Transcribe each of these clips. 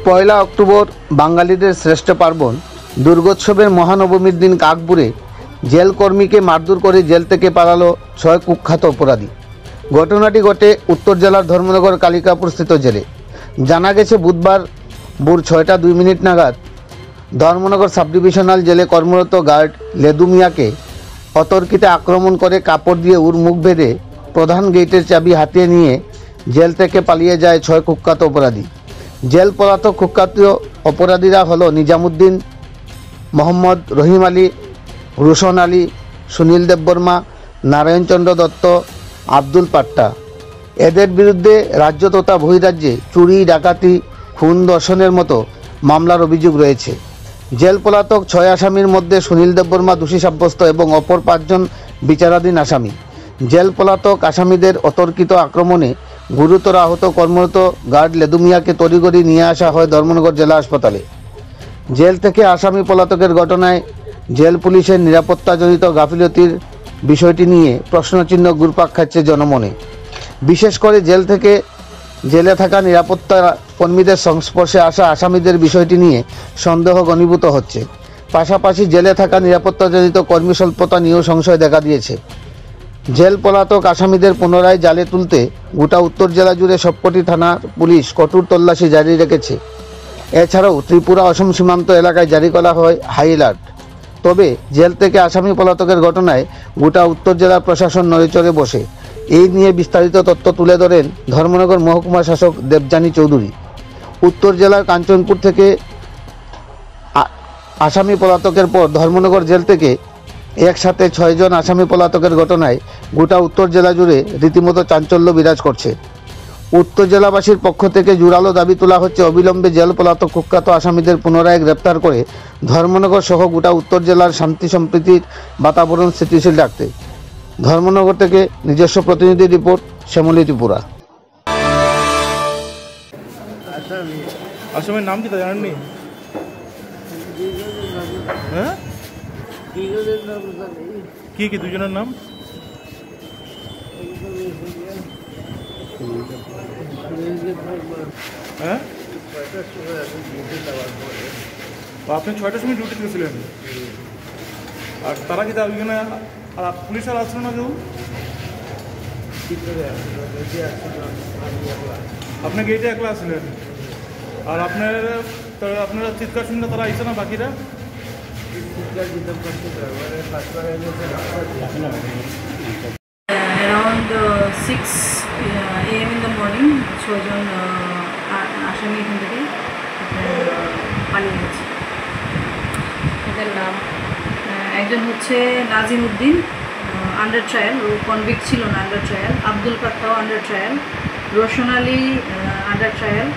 পয়লা October বাঙালিদের শ্রেষ্ঠ পার্বণ দুর্গোৎসবের মহানবমীর দিন কাকপুরে জেল কর্মীকে মারধর করে জেল থেকে পালালো 6 কুখ্যাত অপরাধী। ঘটনাটি ঘটে উত্তর জেলার ধর্মনগর কালিকাপুরস্থিত জেলে। জানা গেছে বুধবার ভোর 6টা 2 মিনিট নাগাদ ধর্মনগর সাব ডিভিশনাল জেলে কর্মরত গার্ড লেদু মিয়াকে অতর্কিতে আক্রমণ করে কাপড় দিয়ে ওর মুখ বেঁধে প্রধান গেটের চাবি হাতিয়ে নিয়ে জেল থেকে পালিয়ে যায় 6 কুখ্যাত অপরাধী। জেল পলাতক কুখ্যাত অপরাধীরা হলো নিজামুদ্দিন, মোহাম্মদ রহিম আলী, রোশন আলী, সুনীল দেববর্মা, নারায়ণচন্দ্র দত্ত, আব্দুল পাট্টা। এদের বিরুদ্ধে রাজ্য তথা বহিরাজ্যে চুরি, ডাকাতি, খুন, ধর্ষণের মতো মামলার অভিযোগ রয়েছে। জেল পলাতক 6 আসামির মধ্যে সুনীল দেববর্মা দোষী সাব্যস্ত এবং অপর 5 জন বিচারাধীন আসামি। জেল পলাতক আসামিদের অতর্কিত আক্রমণে গুরুতর আহত কর্মরত গার্ড লেদু মিয়াকে তড়িঘড়ি নিয়ে আসা হয় ধর্মনগর জেলা হাসপাতালে। জেল থেকে আসামি পলাতকের ঘটনায় জেল পুলিশের নিরাপত্তাজনিত গাফিলতির বিষয়টি নিয়ে প্রশ্নচিহ্ন ঘুরপাক খাচ্ছে জনমনে। বিশেষ করে জেল থেকে জেলে থাকা নিরাপত্তা কর্মীদের সংস্পর্শে আসা আসামিদের বিষয়টি নিয়ে সন্দেহ ঘনীভূত হচ্ছে। পাশাপাশি জেলে থাকা নিরাপত্তাজনিত কর্মী স্বল্পতা নিয়েও সংশয় দেখা দিয়েছে। জেল পলাতক আসামিদের পুনরায় জালে তুলতে গোটা উত্তর জেলা জুড়ে সবকটি থানার পুলিশ কঠোর তল্লাশি জারি রেখেছে। এছাড়াও ত্রিপুরা অসম সীমান্ত এলাকায় জারি করা হয় হাই অ্যালার্ট। তবে জেল থেকে আসামি পলাতকের ঘটনায় গোটা উত্তর জেলার প্রশাসন নড়েচড়ে বসে। এই নিয়ে বিস্তারিত তথ্য তুলে ধরেন ধর্মনগর মহকুমা শাসক দেবযানী চৌধুরী। উত্তর জেলার কাঞ্চনপুর থেকে আসামি পলাতকের পর ধর্মনগর জেল থেকে একসাথে 6 জন আসামি পলাতকের ঘটনায় গোটা উত্তর জেলা জুড়ে রীতিমতো চাঞ্চল্য বিরাজ করছে। উত্তর জেলাবাসীর পক্ষ থেকে জোরালো দাবি তোলা হচ্ছে অবিলম্বে জেল পলাতক কুখ্যাত আসামিদের পুনরায় গ্রেপ্তার করে ধর্মনগর সহ গোটা উত্তর জেলার শান্তি সম্প্রীতির বাতাবরণ স্থিতিশীল রাখতে। ধর্মনগর থেকে নিজস্ব প্রতিনিধি রিপোর্ট, শ্যামলী ত্রিপুরা। আসামের নাম কি তা জানেননি? হ্যাঁ, কি কি দুজনের নাম? হ্যাঁ, আপনি 6টার সময় ডিউটি গেছিলেন, আর তারা কি ওইখানে আর পুলিশ আর আসলো না কেউ? আপনি গেটে একলা আসলেন, আর আপনারা চিৎকার শুনলে তারা আইসে না বাকিরা? Around 6 AM in the morning 6 জন আসামি এখান থেকে পালিয়ে গেছে। এদের নাম একজন হচ্ছে নাজিম উদ্দিন, আন্ডার ট্রায়াল, ও কনভিক্ট ছিল না, আন্ডার ট্রায়াল। আব্দুল পাট্টাও under trial. Roshan Ali under trial.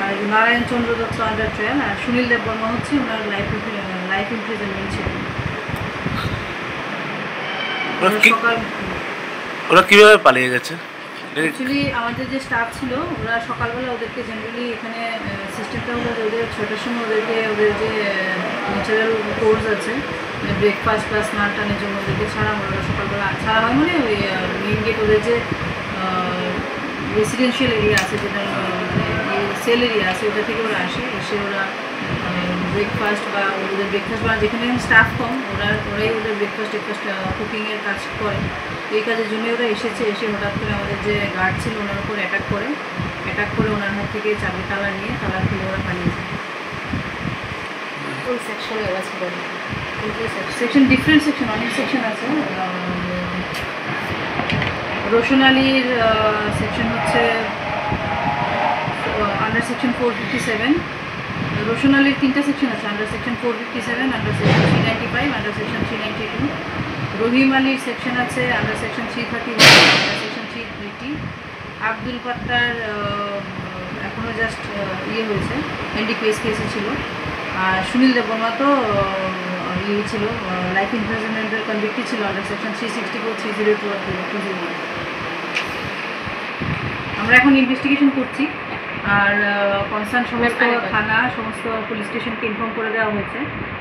আর নারায়ণচন্দ্র দত্ত আন্ডার ট্রায়াল। আর সুনীল দেববর্মা হচ্ছে ওনার লাইফ ইমপ্রিজনমেন্ট ছিল। ওরা কীভাবে পালিয়ে গেছে? অ্যাকচুয়ালি আমাদের যে স্টাফ ছিল ওরা সকালবেলা ওদেরকে জেনারেলি এখানে সিস্টেমটা হলো যে ওদের 6টার সময় ওদেরকে ওদের যে ন্যাচারাল কোর্স আছে ব্রেকফাস্ট প্লাস স্নান টানের জন্য ওদেরকে ছাড়া হয়। ওরা সকালবেলা ছাড়া হয় মানে ওই মেইন গেট ওদের যে রেসিডেন্সিয়াল এরিয়া আছে, যেটা সেল এরিয়া আছে, ওটা থেকে ওরা আসে। এসে ওরা ব্রেকফাস্ট বা ওদের ব্রেকফাস্ট বা যেখানে স্টাফ কম ওরাই ওদের ব্রেকফাস্ট কুকিংয়ের কাজ করে। এই কাজের জন্য ওরা এসেছে। এসে হঠাৎ করে আমাদের যে গার্ড ছিল ওনার উপর অ্যাটাক করে ওনার হাত থেকে চাবি তালা নিয়ে তালা খুলে ওরা পালিয়ে যায়। সেকশন ডিফারেন্ট সেকশন, অনেক সেকশন আছে। রোশন আলীর সেকশন হচ্ছে আন্ডার সেকশন 457। রোশন আলীর 3টা সেকশন আছে, under section 457, under section 395, under section 392। Rahim আলীর সেকশন আছে under section 331, under section 330। Abdul পাট্টার এখনও জাস্ট হয়েছে, এনডিপিএস কেসে ছিল। আর সুনীল দেববর্মা তো ছিল লাইফ ইমপ্রিজনমেন্টের কনভিক্টই ছিল আন্ডার সেকশন 364, 302 আর 201। আমরা এখন ইনভেস্টিগেশন করছি। আর কনসার্ন সমস্ত থানা, সমস্ত পুলিশ স্টেশনকে ইনফর্ম করে দেওয়া হয়েছে।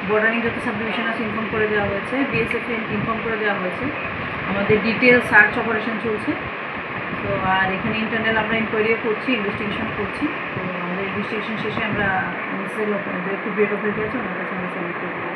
বর্ডারিং যত সাব ডিভিশন আছে ইনফর্ম করে দেওয়া হয়েছে। বিএসএফকে ইনফর্ম করে দেওয়া হয়েছে। আমাদের ডিটেল সার্চ অপারেশন চলছে। তো আর এখানে ইন্টারনাল আমরা ইনকোয়ারিও করছি, ইনভেস্টিগেশন করছি। তো আমাদের ইনভেস্টিগেশন শেষে আমরা সেল যে একটু ব্রেড অথরিটি আছে ওনার কাছে আমরা সাবমিট করবো।